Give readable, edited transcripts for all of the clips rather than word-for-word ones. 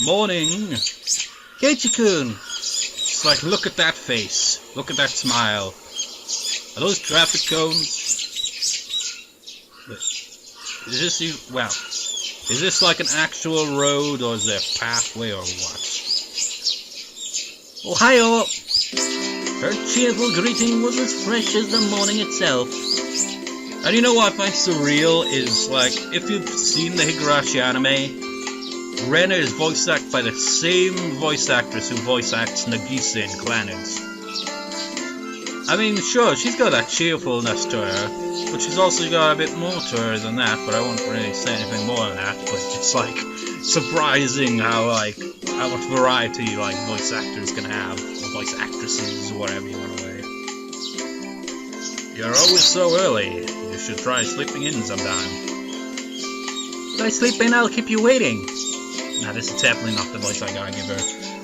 Morning. Keiichi-kun. It's like, look at that face. Look at that smile. Are those traffic cones? Is this even, well, is this like an actual road or is there a pathway or what? Ohio! Her cheerful greeting was as fresh as the morning itself. And you know what I find surreal is, like, if you've seen the Higurashi anime, Rena is voiced acted by the same voice actress who voice acts Nagisa in Clannad. I mean, sure, she's got that cheerfulness to her, but she's also got a bit more to her than that, but I won't really say anything more than that, but it's just, like, surprising how much variety, like, voice actors can have, or voice actresses, or whatever you want to say. You're always so early. You should try sleeping in sometime. If I sleep in, I'll keep you waiting. Nah, this is definitely not the voice I gotta give her.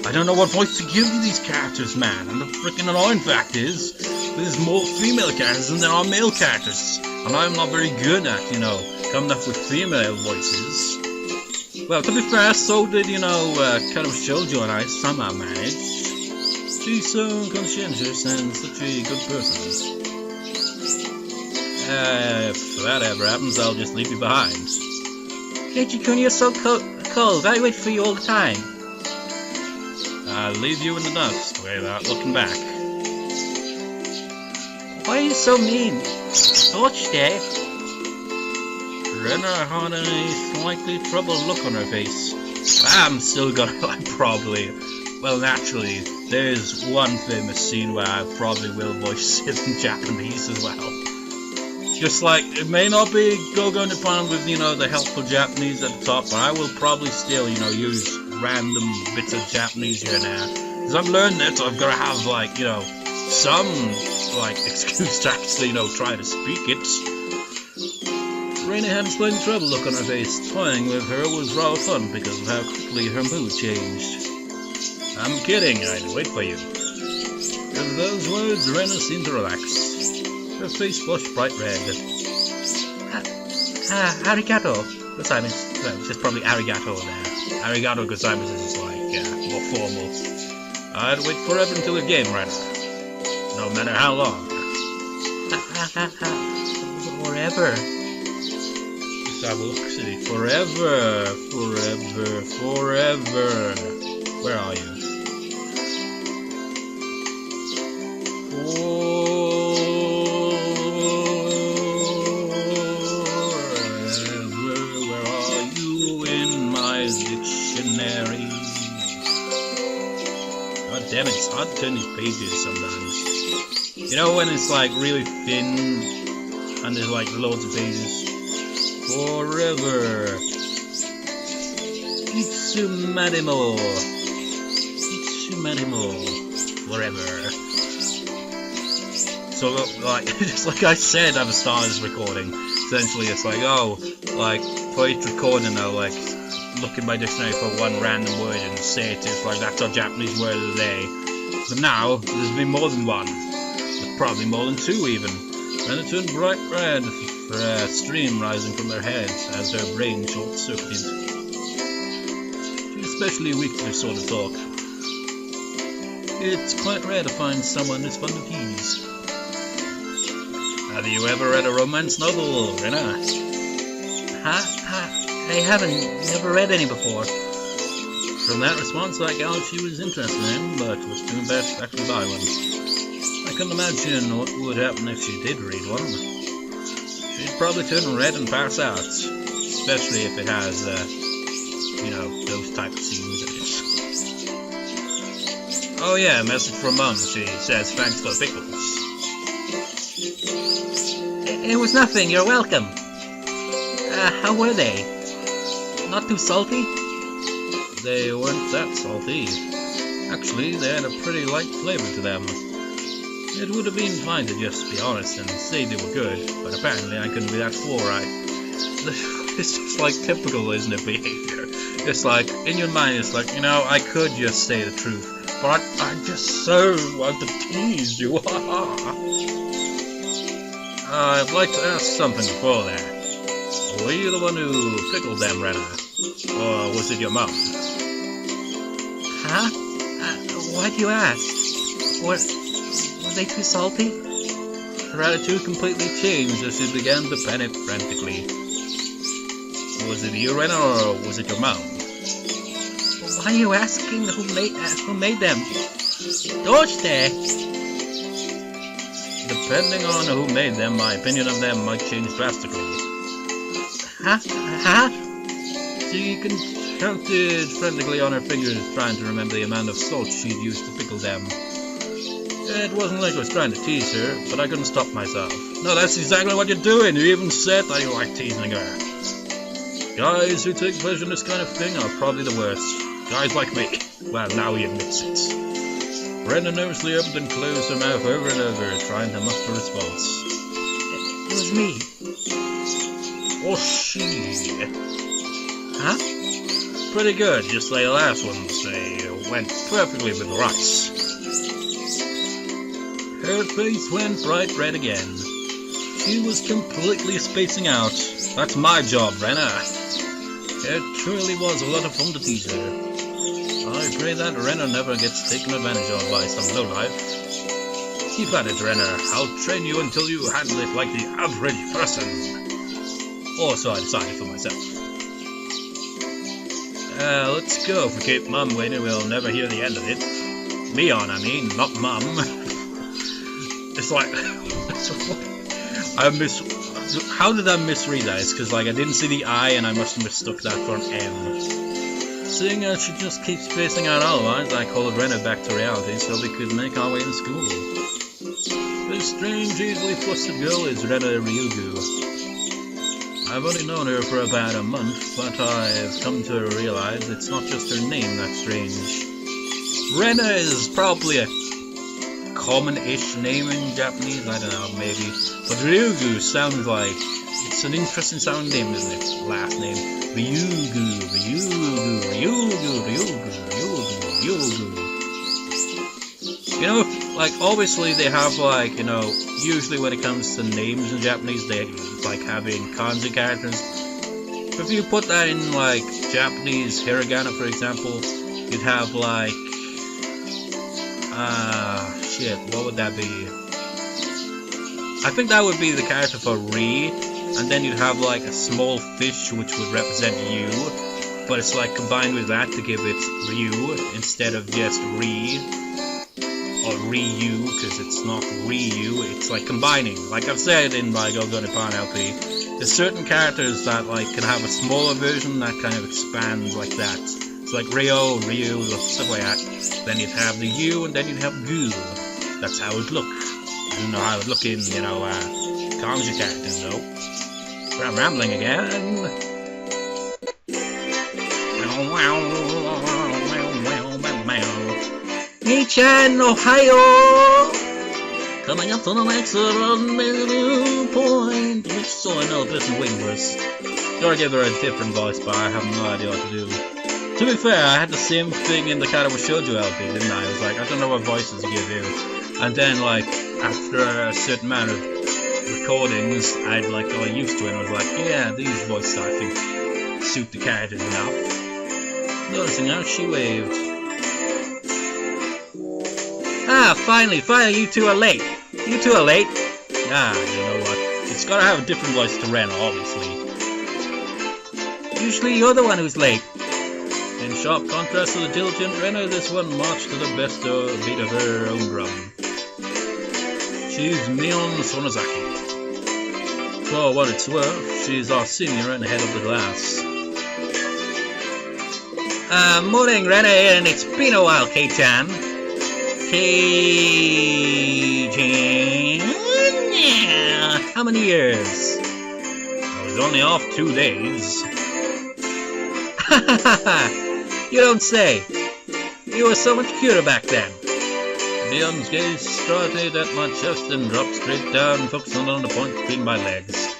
I don't know what voice to give to these characters, man, and the freaking annoying fact is, there's more female characters than there are male characters, and I'm not very good at, coming up with female voices. Well, to be fair, so did, kind of Shoujo and I somehow managed. She's so conscientious and such a good person. If that ever happens, I'll just leave you behind. Keiichi-kun, you're so cold. I wait for you all the time. I'll leave you in the dust without looking back. Why are you so mean? Watch there. Rena had a slightly troubled look on her face. I'm still gonna probably. Well, naturally, there's one famous scene where I probably will voice it in Japanese as well. Just like, it may not be going to plan with, the helpful Japanese at the top, but I will probably still, use random bits of Japanese here and there. Because I'm learning it, so I've got to have, some, excuse to actually, try to speak it. Rena had a slight trouble look on her face. Toying with her was rather fun because of how quickly her mood changed. I'm kidding, I'd wait for you. With those words, Rena seemed to relax. Her face flushed bright red. Arigato. It's probably arigato there. Arigato gozaimasu is more formal. I'd wait forever until the game ran out. No matter how long. Forever. Let's have a look, see. Forever. Where are you? Damn it, it's hard to turn these pages sometimes. When it's really thin and there's loads of pages. Forever. Itsumademo. Forever. So just like I said at the start of this recording, essentially it's for each recording I'll look in my dictionary for one random word and say it if that's our Japanese word of the day. But now, there's been more than one. There's probably more than two even. And it turned bright red, a stream rising from her head as her brain short-circuited. She's especially weak to this sort of talk. It's quite rare to find someone who's fond of tease. Have you ever read a romance novel, Rena? I haven't never read any before. From that response, I gathered she was interested in, but was too embarrassed to actually buy one. I couldn't imagine what would happen if she did read one. She'd probably turn red and pass out, especially if it has, those type of scenes, I guess. Oh yeah, a message from Mum. She says thanks for the pickles. It was nothing, you're welcome. How were they? Not too salty? They weren't that salty. Actually, they had a pretty light flavor to them. It would have been fine to just be honest and say they were good, but apparently I couldn't be that forthright. It's just typical, isn't it, behavior? It's in your mind, it's I could just say the truth, but I just so want to tease you. I'd like to ask something before that. Were you the one who pickled them, Rena? Or was it your mum? Huh? Why do you ask? Were they too salty? Her attitude completely changed as she began to panic frantically. Was it you, Rena, or was it your mom? Why are you asking who made them? Doshite! Depending on who made them, my opinion of them might change drastically. Huh? She counted frantically on her fingers, trying to remember the amount of salt she'd used to pickle them. It wasn't like I was trying to tease her, but I couldn't stop myself. No, that's exactly what you're doing. You even said that you like teasing her. Guys who take pleasure in this kind of thing are probably the worst. Guys like me. Well, now he admits it. Rena nervously opened and closed her mouth over and over, trying to muster a response. It was me. Or she. Huh? Pretty good, just like the last ones. They went perfectly with the rice. Her face went bright red again. She was completely spacing out. That's my job, Rena. It truly was a lot of fun to tease her. I pray that Rena never gets taken advantage of by some lowlife. Keep at it, Rena. I'll train you until you handle it like the average person. Or so I decided for myself. Let's go. If we keep Mum waiting, we'll never hear the end of it. Mion, I mean, not Mum. It's like... How did I misread that? It's because, like, I didn't see the I and I must have mistook that for an M. Seeing as she just keeps spacing out otherwise, I called Rena back to reality so we could make our way to school. This strange, easily flustered girl is Rena Ryuugu. I've only known her for about a month, but I've come to realize it's not just her name that's strange. Rena is probably a common-ish name in Japanese, I don't know, maybe. But Ryuugu sounds like, it's an interesting sounding name, isn't it? Last name. Ryuugu. You know, like, obviously they have, like, you know, usually when it comes to names in Japanese, they, like, having kanji characters. But if you put that in, like, Japanese hiragana, for example, you'd have, like, shit, what would that be? I think that would be the character for Ri, and then you'd have like a small fish which would represent you, but it's like combined with that to give it Ryu instead of just Ri, or Ryu, because it's not Ryu, it's like combining. Like I've said in my Go-Go Nippon LP, there's certain characters that like can have a smaller version that kind of expands like that. It's like Ryo, Ryu, stuff like that. Then you'd have the U, and then you'd have Gu. That's how it would look. I don't know how it would look in, you know, kanji characters, though. But I'm rambling again. Hey-chan, Ohio! Coming up to the next rendezvous point. Which saw another person waiting for us. Gotta give her a different voice, but I have no idea what to do. To be fair, I had the same thing in the Karawa Shoujo LP, didn't I? I was like, I don't know what voices to give you. And then, like, after a certain amount of recordings, I'd, like, got used to it, and I was like, yeah, these voices, I think, suit the characters enough. Noticing how she waved. Ah, finally, you two are late. You two are late? Ah, you know what? It's gotta have a different voice to Rena, obviously. Usually you're the one who's late. In sharp contrast to the diligent Rena, this one marched to the best beat of her own drum. She's Mion Sonozaki. For what it's worth, she's our senior and head of the class. Morning, Rena, and it's been a while, Kei-chan. Kei-chan? Yeah. How many years? I was only off 2 days. You don't say. You were so much cuter back then. Mion's gaze started at my chest and dropped straight down, focusing on the point between my legs.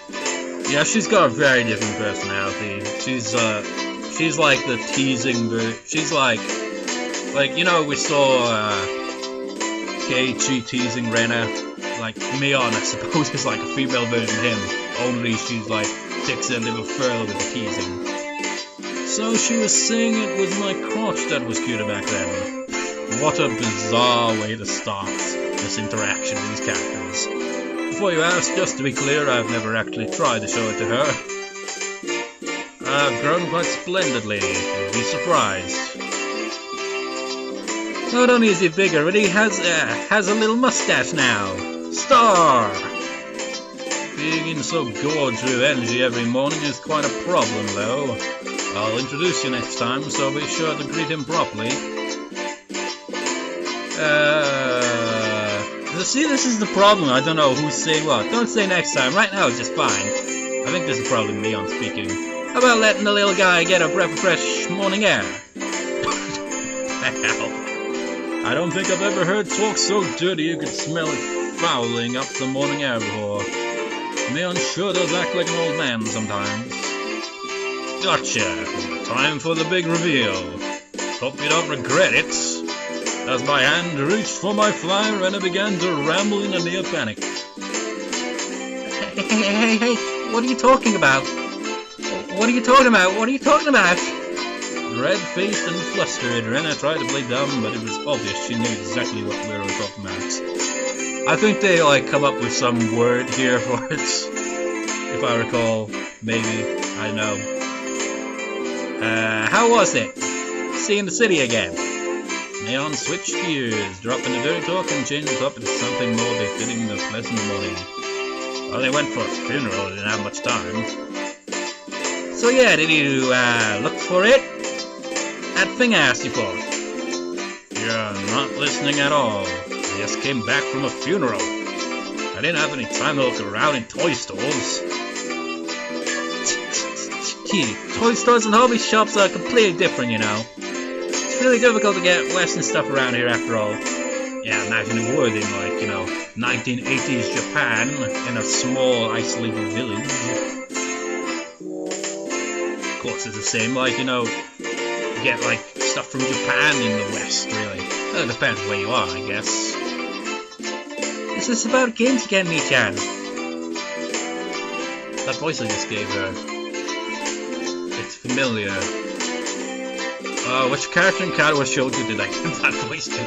Yeah, she's got a very different personality. She's like the teasing she's like, you know, we saw, Keiichi teasing Rena. Like, Mion, I suppose, is like a female version of him. Only she's like, takes it a little further with the teasing. So she was saying it was my crotch that was cuter back then. What a bizarre way to start this interaction with these characters. Before you ask, just to be clear, I've never actually tried to show it to her. I've grown quite splendidly, you'll be surprised. Not only is he bigger, but he has a little mustache now. Star! Being so gorged with energy every morning is quite a problem, though. I'll introduce you next time, so be sure to greet him properly. See, this is the problem. I don't know who's saying what. Don't say next time. Right now it's just fine. I think this is probably Mion speaking. How about letting the little guy get a breath of fresh morning air? Hell. I don't think I've ever heard talk so dirty you could smell it fouling up the morning air before. Mion sure does act like an old man sometimes. Gotcha. Time for the big reveal. Hope you don't regret it. As my hand reached for my flyer and I began to ramble in a near panic. Hey, what are you talking about? What are you talking about? What are you talking about? Red-faced and flustered, Rena tried to play dumb, but it was obvious she knew exactly what we were talking about. I think they come up with some word here for it, if I recall, maybe, I don't know. How was it? Seeing the city again? Mion switched gears, dropping the dirty talk and changed the topic to something more befitting the pleasant morning. Well, they went for a funeral, didn't have much time. So yeah, did you look for it? That thing I asked you for. You're not listening at all. I just came back from a funeral. I didn't have any time to look around in toy stores. Gee, toy stores and hobby shops are completely different, you know. It's really difficult to get Western stuff around here after all. Yeah, imagine it would in 1980s Japan in a small isolated village. Of course it's the same, you get stuff from Japan in the West, really. Well, it depends where you are, I guess. Is this about games again, Mi-chan? That voice I just gave her. It's familiar. Which character in Katawa Shoujo did I give that voice to?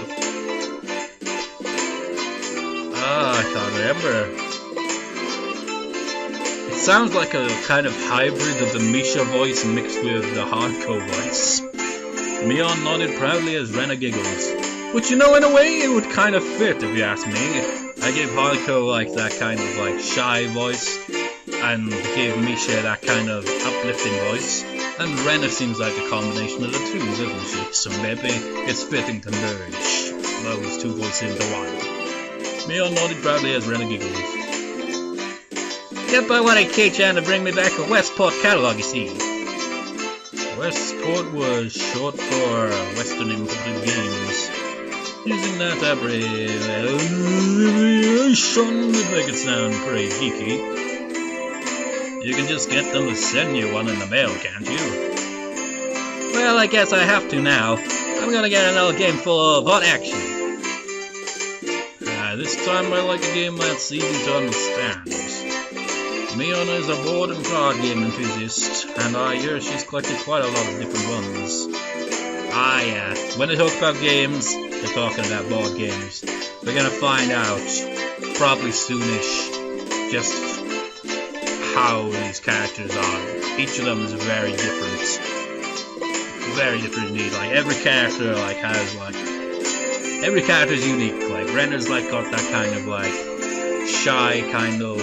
I can't remember. It sounds like a kind of hybrid of the Misha voice mixed with the Hanko voice. Mion nodded proudly as Rena giggled. Which, in a way, it would kind of fit if you ask me. I gave Hanko that kind of shy voice, and gave Misha that kind of uplifting voice. And Rena seems like a combination of the two, doesn't she? So maybe it's fitting to merge those two voices into one. Mion nodded proudly as Rena giggled. Yep, I wanted Kei-chan to bring me back a Westport catalog, you see. Westport was short for Western Imported Games. Using that abbreviation would make it sound pretty geeky. You can just get them to send you one in the mail, can't you? Well, I guess I have to now. I'm gonna get another game full of hot action. This time I like a game that's easy to understand. Mion is a board and card game enthusiast, and I hear she's collected quite a lot of different ones. Yeah, when they talk about games, they're talking about board games. We're gonna find out, probably soonish, just how these characters are. Each of them is very different. Very different indeed. Every character has every character is unique. Rena's got that kind of shy kind of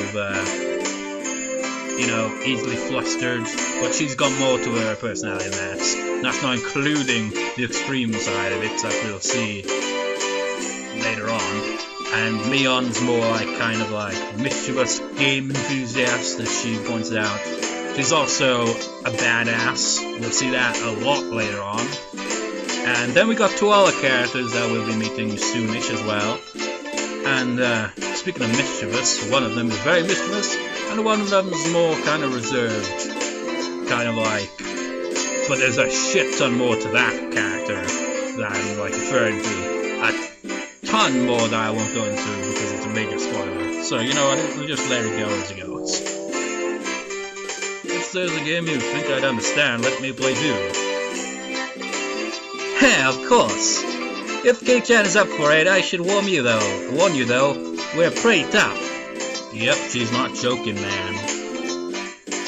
easily flustered, but she's got more to her personality than that. That's not including the extreme side of it that we'll see later on. And Mion's more kind of mischievous game enthusiast, as she points out. She's also a badass. We'll see that a lot later on. And then we got two other characters that we'll be meeting soonish as well. And speaking of mischievous, one of them is very mischievous, and one of them is more kind of reserved. But there's a shit ton more to that character that I'm referring to. A ton more that I won't go into because it's a major spoiler. So, we'll just let it go as it goes. Let's there's a game you think I'd understand, let me play too. Yeah, of course. If Kei-chan is up for it, I should warn you though, we're pretty tough. Yep, she's not joking, man.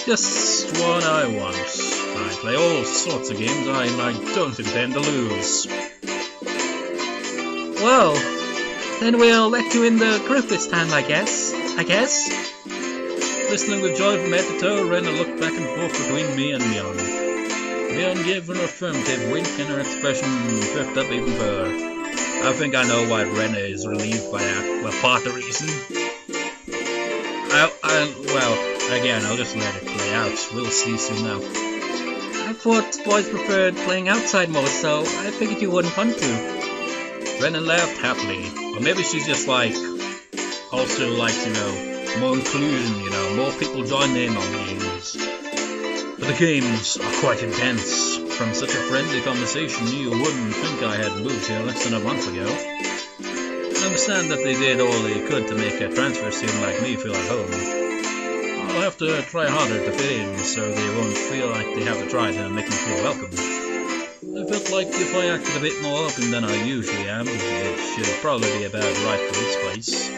Just what I want. I play all sorts of games I don't intend to lose. Well, then we'll let you in the group this time, I guess. Listening with joy from head to toe, Rena looked back and forth between me and Mion. Mion gave an affirmative wink and her expression perked up even further. I think I know why Rena is relieved by that. Well, part of the reason. Well, again, I'll just let it play out. We'll see soon now. I thought boys preferred playing outside more, so I figured you wouldn't want to. Rena laughed happily. Or maybe she's just also likes, more inclusion, more people join in on the games. But the games are quite intense. From such a friendly conversation, you wouldn't think I had moved here less than a month ago. I understand that they did all they could to make a transfer student like me feel at home. I'll have to try harder to fit in, so they won't feel like they have to try to make me feel welcome. I felt like if I acted a bit more open than I usually am, it should probably be about right for this place.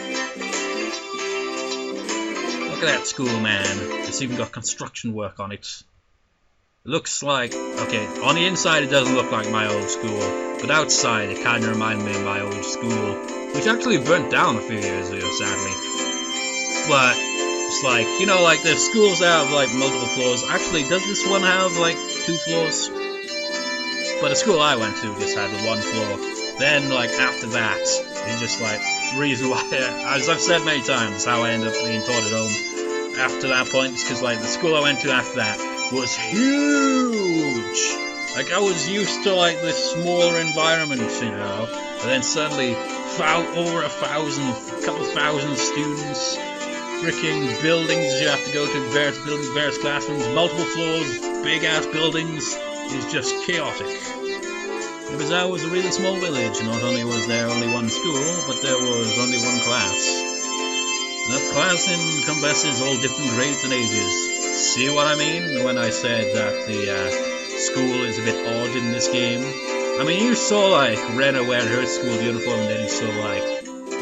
Look at that school, man. It's even got construction work on it. It looks like, okay, on the inside it doesn't look like my old school, but outside it kind of reminds me of my old school, which actually burnt down a few years ago, sadly. But it's like, the schools have multiple floors. Actually, does this one have 2 floors? But the school I went to just had 1 floor. Then after that, it's just the reason why, as I've said many times, how I ended up being taught at home. After that point, it's because the school I went to after that was huge. I was used to this smaller environment, and then suddenly over a couple thousand students, freaking buildings you have to go to, various buildings, various classrooms, multiple floors, big ass buildings. It's just chaotic. It was a really small village. Not only was there only one school, but there was only one class. That class encompasses all different grades and ages. See what I mean when I said that the school is a bit odd in this game? I mean, you saw Rena wearing her school uniform, and then you saw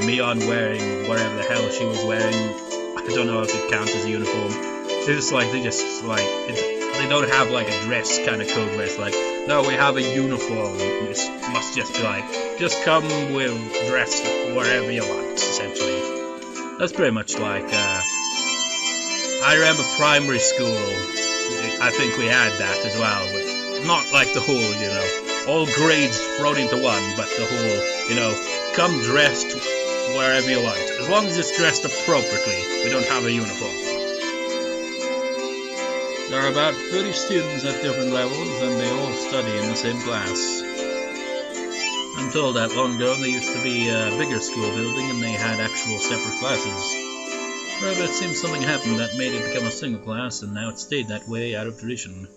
Mion wearing whatever the hell she was wearing. I don't know if it counts as a uniform. It's just they don't have a dress kind of code where it's no, we have a uniform. It must just be just come with dress wherever you want, essentially. That's pretty much I remember primary school, I think we had that as well, but not the whole, all grades thrown into one, but the whole, come dressed wherever you want. As long as it's dressed appropriately, we don't have a uniform. There are about 30 students at different levels, and they all study in the same class. I'm told that long ago there used to be a bigger school building and they had actual separate classes. However, it seems something happened that made it become a single class, and now it stayed that way out of tradition.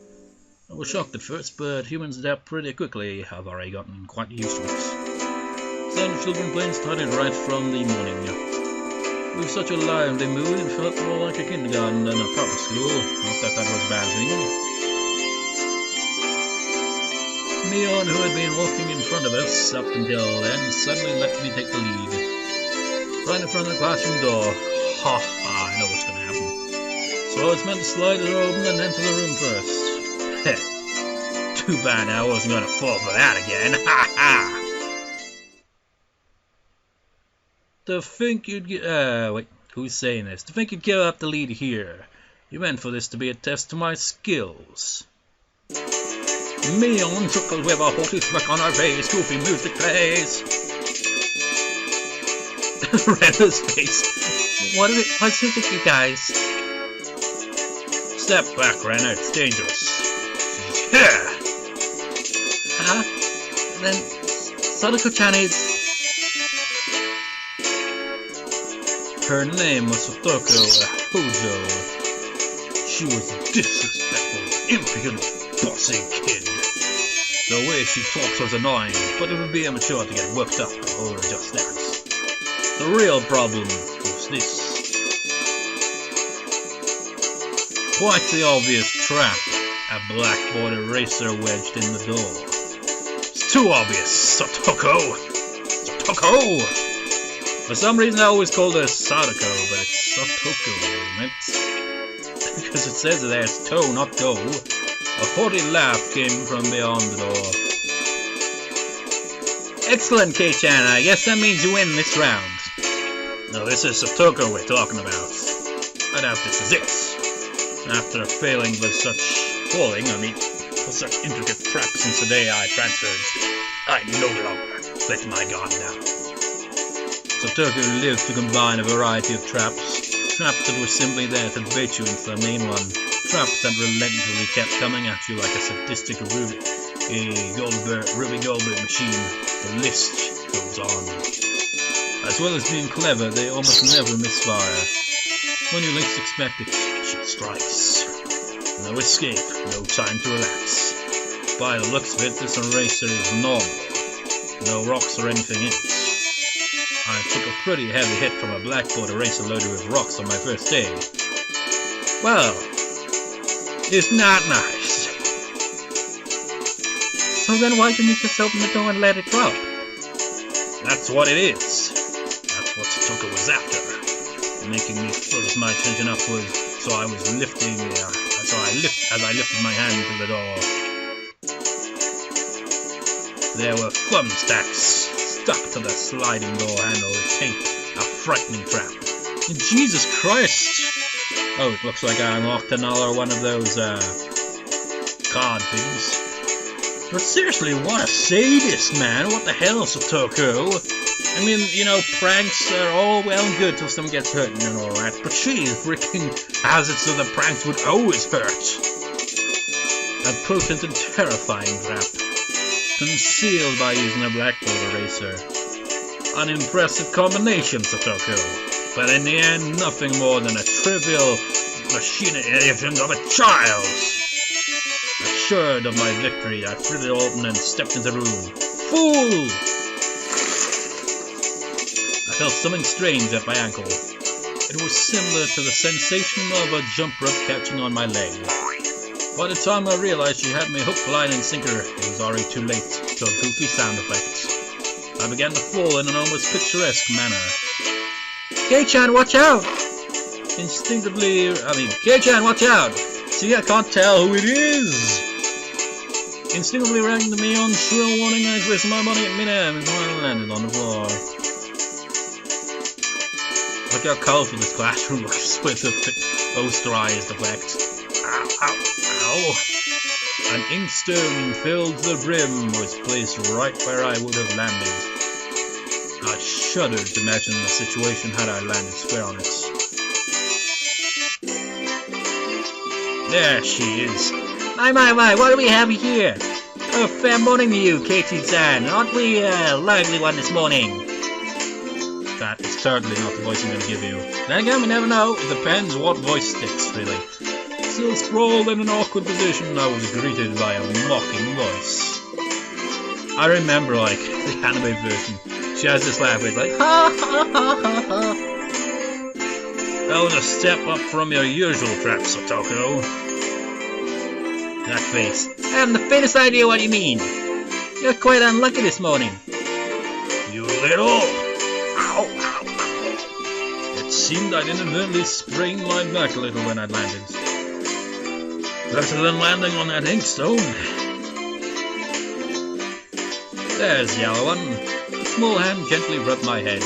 I was shocked at first, but humans adapt pretty quickly. I've already gotten quite used to it. Sound of children playing started right from the morning. With such a lively mood, it felt more like a kindergarten than a proper school. Not that that was a bad thing. Mion, who had been walking in front of us up until then, suddenly let me take the lead. Right in front of the classroom door. Ha ha, I know what's going to happen. So I was meant to slide it open and enter the room first. Heh. Too bad I wasn't going to fall for that again. Ha ha! To think you'd wait, who's saying this? To think you'd give up the lead here. You meant for this to be a test to my skills. Mion chuckled with a haughty smirk on her face. Goofy music plays. Rena's face. What's it with you guys? Step back, Rena. It's dangerous. Yeah. Then Satoko-chan is... Her name was Satoko Houjou. She was a disrespectful, impudent, bossy kid. The way she talks was annoying, but it would be immature to get worked up over just that. The real problem was this. quite the obvious trap. A blackboard eraser wedged in the door. It's too obvious, Satoko! Satoko! For some reason I always called her Sadako, but it's Satoko, isn't it? Because it says there it's toe, not go. A hearty laugh came from beyond the door. Excellent, Kei-chan. I guess that means you win this round. No, this is Satoko we're talking about. I doubt this is it. After failing with such intricate traps since the day I transferred, I no longer let my guard down. Satoko lived to combine a variety of traps that were simply there to bait you into the main one, traps that relentlessly kept coming at you like a sadistic Ruby Goldberg machine. The list goes on. As well as being clever, they almost never misfire. When you least expect it, she strikes. No escape, no time to relax. By the looks of it, this eraser is normal. No rocks or anything in it. I took a pretty heavy hit from a blackboard eraser loaded with rocks on my first day. Well, isn't that nice? So then why didn't you just open the door and let it drop? That's what it is. That's what Satoko was after. Making me focus my attention upwards, so I lifted my hand to the door. There were thumbstacks stuck to the sliding door handle with tape, a frightening trap. And Jesus Christ! Oh, it looks like I unlocked another one of those, card things. But seriously, what a sadist, man! What the hell, Satoko? I mean, you know, pranks are all well and good till someone gets hurt and all that, but she freaking has it so the pranks would always hurt. A potent and terrifying trap, concealed by using a blackboard eraser. An impressive combination, Satoko, but in the end, nothing more than a trivial machination of a child. Assured of my victory, I threw it open and stepped into the room. Fool! I felt something strange at my ankle. It was similar to the sensation of a jump rope catching on my leg. By the time I realized she had me hook, line, and sinker, it was already too late to a goofy sound effect. I began to fall in an almost picturesque manner. Kei-chan, watch out! Kei-chan, watch out! See, I can't tell who it is! Instinctively rang the Mion's shrill warning, I twisted my body at mid-air and landed on the floor. Look how colourful this classroom looks with the posterized effect. Ow, ow, ow. An inkstone filled to the brim was placed right where I would have landed. I shuddered to imagine the situation had I landed square on it. There she is. My, what do we have here? Oh, fair morning to you, Keiichi-san. Aren't we a lively one this morning? That is certainly not the voice I'm going to give you. Then again, we never know. It depends what voice sticks, really. Still sprawled in an awkward position, I was greeted by a mocking voice. I remember, like, the anime version. She has this laugh with, like, ha ha ha ha ha. That was a step up from your usual trap, Satoko. That face. I haven't the faintest idea what you mean. You're quite unlucky this morning. You little... Ow, ow, ow. It seemed I'd inadvertently sprained my back a little when I'd landed. Better than landing on that inkstone. There's the yellow one. A small hand gently rubbed my head.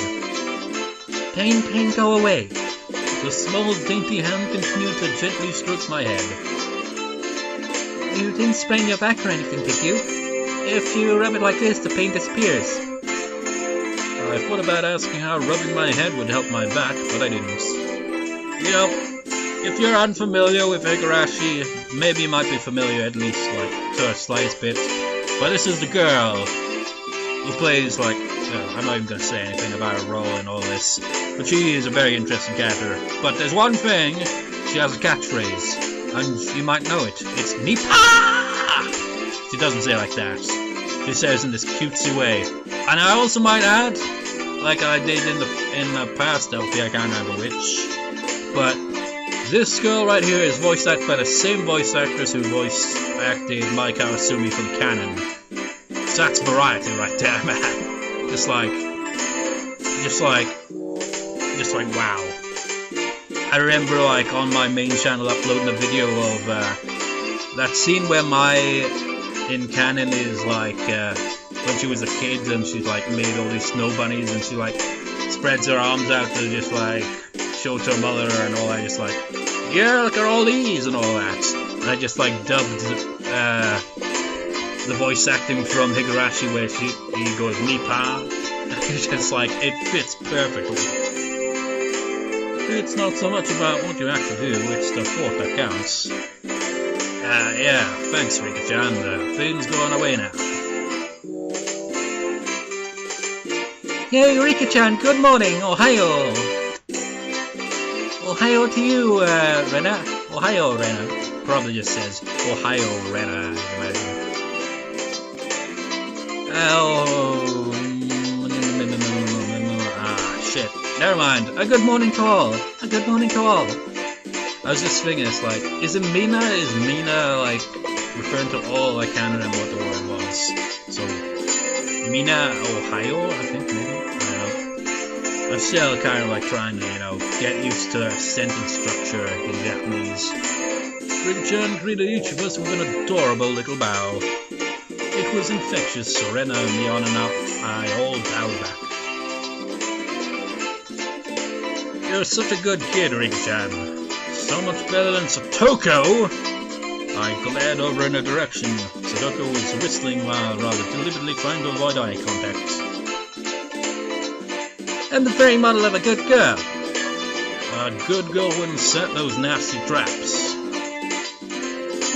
Pain, go away. The small, dainty hand continued to gently stroke my head. You didn't sprain your back or anything, did you? If you rub it like this, the pain disappears. I thought about asking how rubbing my head would help my back, but I didn't. You know, if you're unfamiliar with Higurashi, maybe you might be familiar at least, like, to a slightest bit. But this is the girl who plays, like, I'm not even going to say anything about her role and all this, but she is a very interesting character. But there's one thing, she has a catchphrase, and you might know it. It's Nipa! She doesn't say it like that. She says in this cutesy way. And I also might add, like I did in the past LP, I can't remember which, but This girl right here is voiced acted by the same voice actress who voiced acted Mai Kawasumi from Canon. So that's variety right there, man. Just like, wow. I remember like on my main channel uploading a video of that scene where Mai in Canon is like when she was a kid and she's like made all these snow bunnies and she like spreads her arms out to just like show to her mother and all that, just like, yeah, look at all these and all that. And I just like dubbed the voice acting from Higurashi where he goes Nipa. It's just like, it fits perfectly. It's not so much about what you actually do, it's the thought that counts. Yeah, thanks Rika-chan, things go on away now. Hey Rika-chan, good morning, Ohio! Ohio to you, Rena. Ohio, Rena. Probably just says Ohio Rena, I imagine. Oh, shit. Never mind. A good morning to all. A good morning to all. I was just thinking, it's like, is Mina like referring to all? I can't remember what the word was. So, Mina, Ohio, I think maybe. I don't know. I'm still kind of like trying to, get used to sentence structure in Japanese. Rika-chan greeted each of us with an adorable little bow. It was infectious, so Rena, Mion, and I all bowed back. You're such a good kid, Rika-chan. So much better than Satoko! I glared over in her direction. Satoko was whistling while rather deliberately trying to avoid eye contact. I'm the very model of a good girl. A good girl wouldn't set those nasty traps.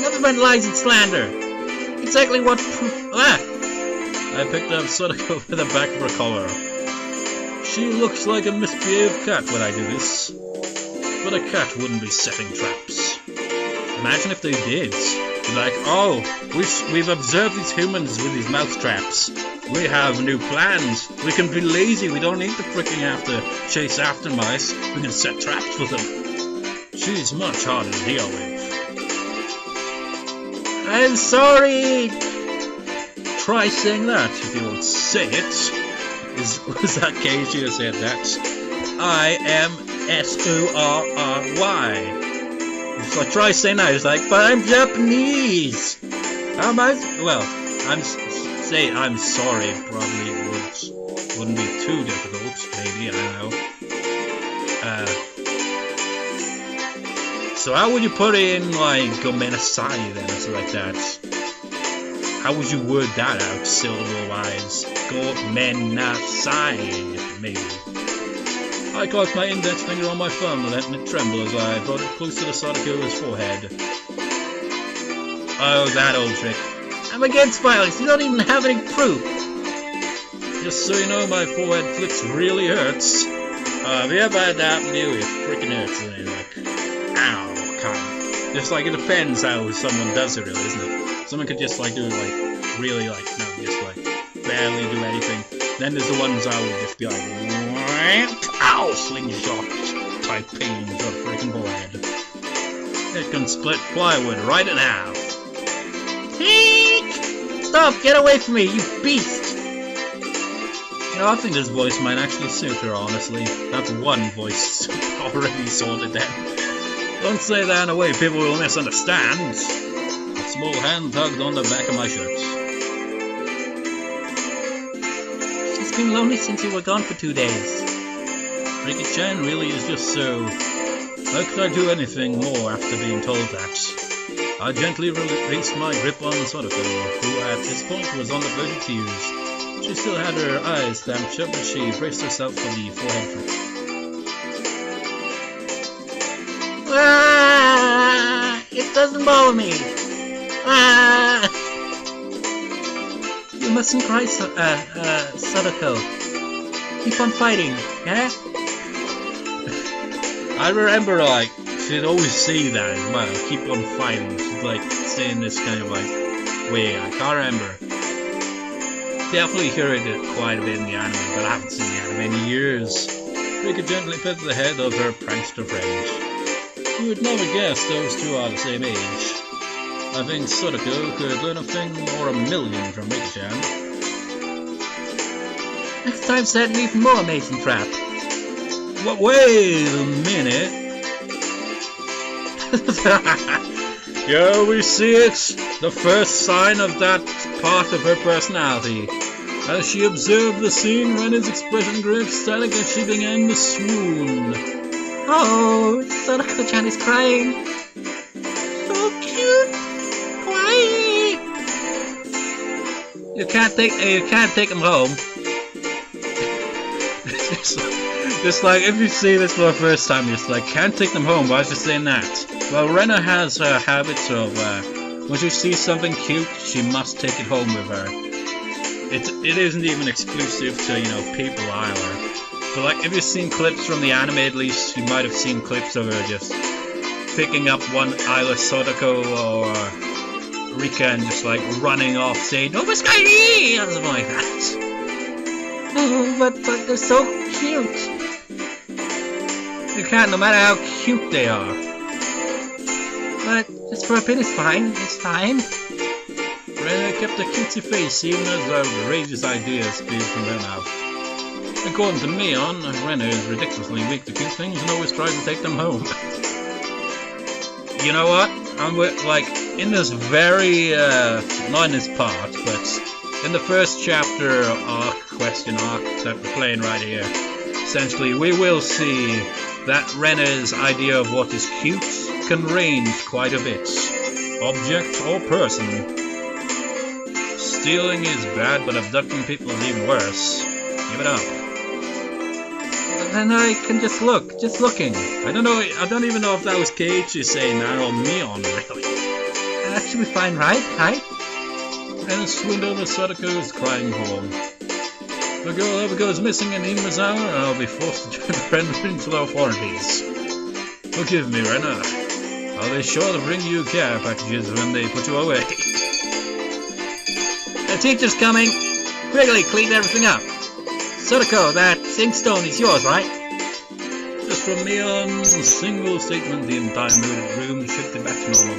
Nothing but lies and slander. Exactly what I picked up Sadako by the back of her collar. She looks like a misbehaved cat when I do this. But a cat wouldn't be setting traps. Imagine if they did. Be like, oh, we've observed these humans with these mouse traps. We have new plans. We can be lazy. We don't need to freaking have to chase after mice. We can set traps with them. She's much harder to deal with. I'm sorry! Try saying that if you won't say it. Was that Keiichi who said that? I am S-O-R-R-Y. It's like, try saying that. It's like, but I'm Japanese! How am I? Well, say I'm sorry probably wouldn't be too difficult, maybe, I don't know. So how would you put in, like, gomenasai then, or something like that? How would you word that out, syllable-wise? Gomenasai, maybe. I caught my index finger on my thumb and let it tremble as I brought it close to the Sadako's forehead. Oh, that old trick. I'm against violence, you don't even have any proof. Just so you know, my forehead flicks really hurts. Have you ever had that happen to you? It freaking hurts, and you're like, ow, kind of. Just like, it depends how someone does it, really, isn't it? Someone could just, like, do it, like, really, like, no, just, like, barely do anything. Then there's the ones I would just be like, ow, slingshot type pain to a freaking forehead. It can split plywood right in half. Stop! Get away from me, you beast! I think this voice might actually suit her, honestly. That's one voice already sorted then. Don't say that in a way people will misunderstand. A small hand tugged on the back of my shirt. She's been lonely since you were gone for 2 days. Rika-chan really is just so... How could I do anything more after being told that? I gently released my grip on Sadako, who at this point was on the verge of tears. She still had her eyes stamped shut, but she braced herself for the forehead flick. It doesn't bother me. You mustn't cry, Sadako. Keep on fighting, yeah? I remember, like, she'd always say that as well, keep on fighting. She'd, like, saying this kind of, like, way, I can't remember. Definitely heard it quite a bit in the anime, but I haven't seen the anime in years. Rika gently petted the head of her prankster friend. You would never guess those two are the same age. I think Satoko could learn a thing or a million from Rika-chan. Next time, set an even more amazing trap. Wait a minute. Yeah, we see it. The first sign of that part of her personality. As she observed the scene, Rena's expression grew ecstatic and she began to swoon. Oh, Satoko-chan is crying. So cute. Crying. You can't take him home. It's like, if you see this for the first time, you're just like, can't take them home, why is she saying that? Well, Rena has her habits of, when she sees something cute, she must take it home with her. It isn't even exclusive to, you know, people either. But like, if you've seen clips from the anime at least, you might have seen clips of her just picking up one either Satoko or Rika and just like running off saying, "Oh, it's Kylie!" or something like that. Oh, but they're so cute. You can't, no matter how cute they are. But just for a bit, it's fine. It's fine. Rena kept a cutesy face even as outrageous ideas spewed from her mouth. According to Mion, Rena is ridiculously weak to cute things and always tries to take them home. You know what? I'm like, in this very, not in this part, but in the first chapter question arc that we're playing right here, essentially we will see that Rena's idea of what is cute can range quite a bit. Object or person. Stealing is bad, but abducting people is even worse. Give it up. Then I can just look. Just looking. I don't even know if that was Keiichi saying that or Mion, really. That should be fine, right? Right? And swooned over Satoko's crying home. If the girl ever goes missing in Imazawa, I'll be forced to turn Rena into the authorities. Forgive me, Rena. I'll be sure to bring you care packages when they put you away. The teacher's coming. Quickly clean everything up. Satoko, that inkstone is yours, right? Just from Mion's single statement, the entire room shifted back to normal.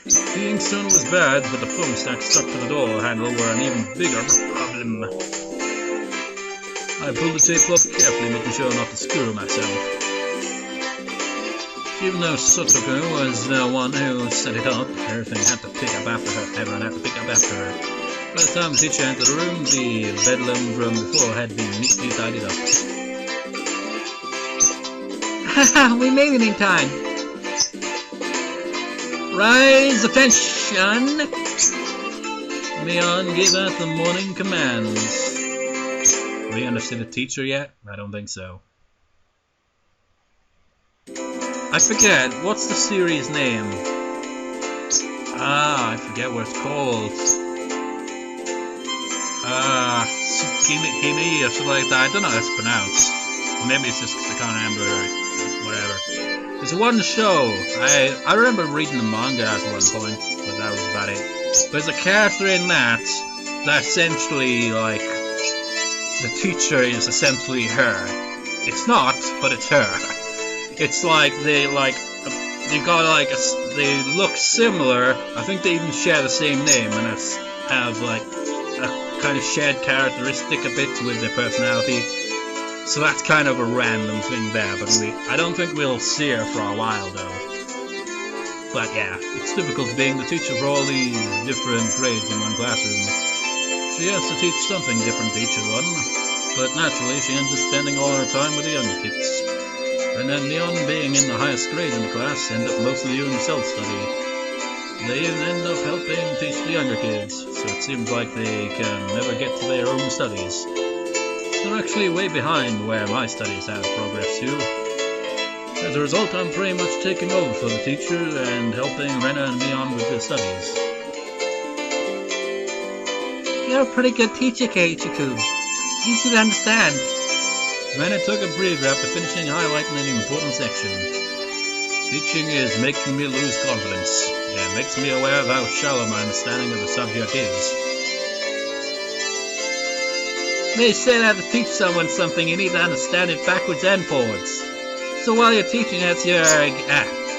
The inkstone was bad, but the foam stack stuck to the door handle were an even bigger problem. I pulled the tape off carefully, making sure not to screw myself. Even though Satoko was the one who set it up, everyone had to pick up after her. By the time the teacher entered the room, the bedlam from before had been neatly tidied up. Haha, we made it in time. Rise, attention! Mion gave out the morning commands. Have we understood the teacher yet? I don't think so. I forget, what's the series name? I forget what it's called. Tsukimi or something like that. I don't know how it's pronounced. Maybe it's just because I can't remember, whatever. There's one show, I remember reading the manga at one point, but that was about it. There's a character in that essentially, like, the teacher is essentially her. It's not, but it's her. It's like they look similar. I think they even share the same name and have like a kind of shared characteristic a bit with their personality. So that's kind of a random thing there, but I don't think we'll see her for a while though. But yeah, it's difficult being the teacher for all these different grades in one classroom. She has to teach something different to each one, but naturally she ends up spending all her time with the younger kids. And then Leon, being in the highest grade in the class, end up mostly doing self-study. They even end up helping teach the younger kids, so it seems like they can never get to their own studies. They're actually way behind where my studies have progressed to. As a result, I'm pretty much taking over for the teacher and helping Rena and Mion with their studies. You're a pretty good teacher, Keiichi-kun. Easy to understand. Rena took a breather after finishing highlighting an important section. Teaching is making me lose confidence. It makes me aware of how shallow my understanding of the subject is. They say that to teach someone something, you need to understand it backwards and forwards. So while you're teaching us, you're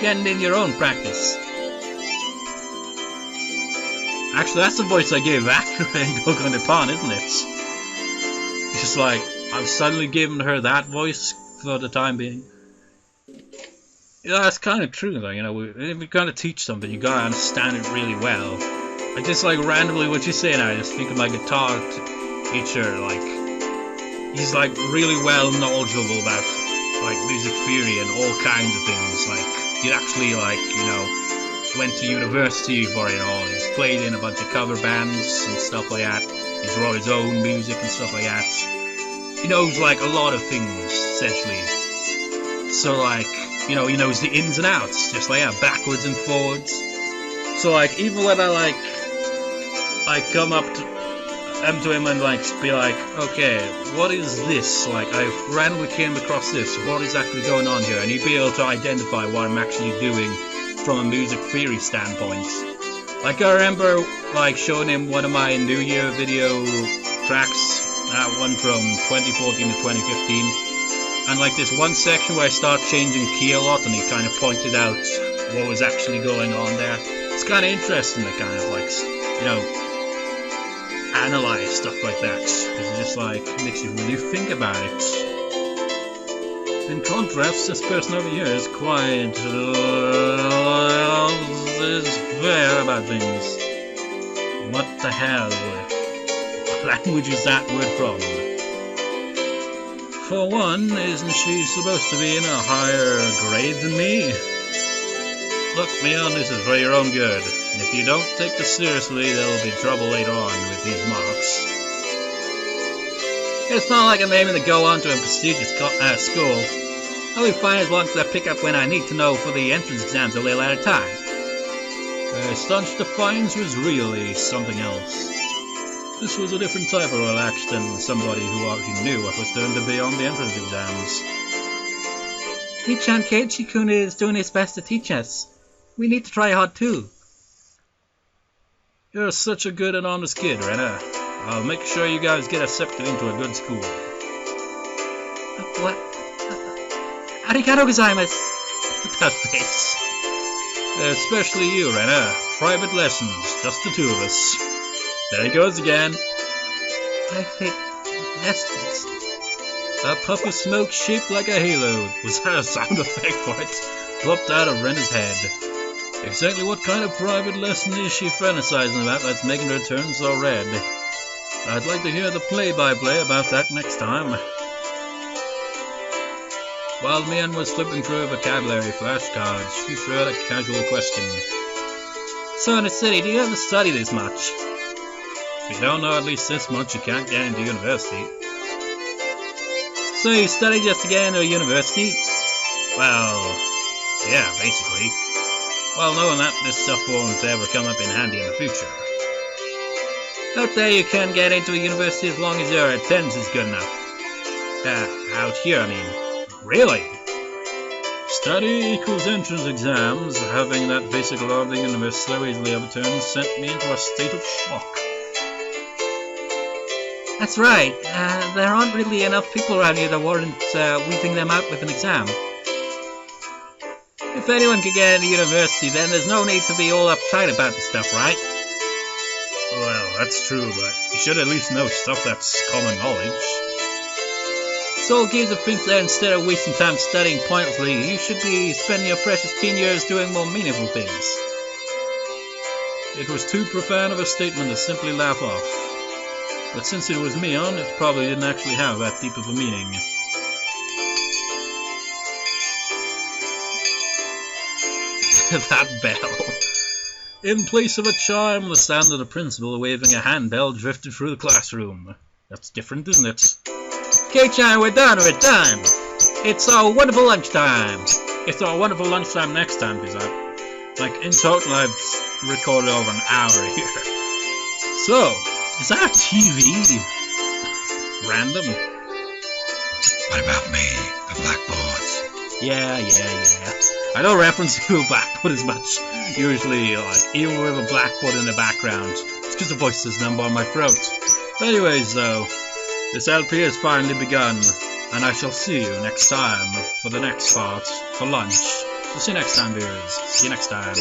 getting in your own practice. Actually, that's the voice I gave Akira in Goku Nippon, isn't it? It's just like, I've suddenly given her that voice for the time being. Yeah, that's kind of true though, you know, if you're going to teach something, you gotta understand it really well. I just like randomly what you say now, I just think of my guitar teacher, like, he's like really well knowledgeable about like music theory and all kinds of things, like, he actually like, you know, went to university for it all, he's played in a bunch of cover bands and stuff like that, he's wrote his own music and stuff like that. He knows like a lot of things, essentially. So like, you know, he knows the ins and outs, just like that, backwards and forwards. So like, even when I come up to him and like be like, okay, what is this? Like, I randomly came across this, what is actually going on here? And he'd be able to identify what I'm actually doing from a music theory standpoint. Like, I remember like showing him one of my New Year video tracks, that one from 2014 to 2015. And like this one section where I start changing key a lot, and he kind of pointed out what was actually going on there. It's kind of interesting to kind of like, you know, analyze stuff like that, because it just like makes you really think about it. In contrast, this person over here is quite is fair about things. What the hell? What language is that word from? For one, isn't she supposed to be in a higher grade than me? Look, Mion, this is for your own good, and if you don't take this seriously, there'll be trouble later on with these marks. It's not like I'm aiming to go on to a prestigious school. I'll be fine as long as I pick up when I need to know for the entrance exams a little at a time. Staunch defiance was really something else. This was a different type of relaxed than somebody who already knew what was going to be on the entrance exams. Nichan Keiichi-kun is doing his best to teach us. We need to try hard too. You're such a good and honest kid, Rena. I'll make sure you guys get accepted into a good school. What? Arigato gozaimasu. That face. Especially you, Rena. Private lessons, just the two of us. There he goes again. Private lessons. A puff of smoke shaped like a halo. Was that a sound effect for it? Plopped out of Rena's head. Exactly what kind of private lesson is she fantasizing about that's making her turn so red? I'd like to hear the play-by-play about that next time. While Mion was flipping through vocabulary flashcards, she threw out a casual question. So in the city, do you ever study this much? If you don't know at least this much, you can't get into university. So you study just to get into a university? Well, yeah, basically. Well, knowing that, this stuff won't ever come up in handy in the future. Out there you can get into a university as long as your attendance is good enough. Out here, I mean. Really? Study equals entrance exams. Having that basic law of the universe so easily overturned sent me into a state of shock. That's right. There aren't really enough people around here that warrant weeping them out with an exam. If anyone could get into university, then there's no need to be all uptight about this stuff, right? Well, that's true, but you should at least know stuff that's common knowledge. Soul Geezer thinks that instead of wasting time studying pointlessly, you should be spending your precious teen years doing more meaningful things. It was too profound of a statement to simply laugh off. But since it was Mion, it probably didn't actually have that deep of a meaning. That bell. In place of a chime, the sound of the principal waving a handbell drifted through the classroom. That's different, isn't it? Kei-chan, we're done. It's our wonderful lunchtime. It's our wonderful lunchtime next time, because in total I've recorded over an hour here. So, is that TV? Random? What about me? The blackboards? Yeah. I don't reference to a blackboard as much, usually, even with a blackboard in the background. It's because the voice is numb on my throat. Anyways, though, this LP has finally begun. And I shall see you next time for the next part for lunch. So see you next time, viewers. See you next time.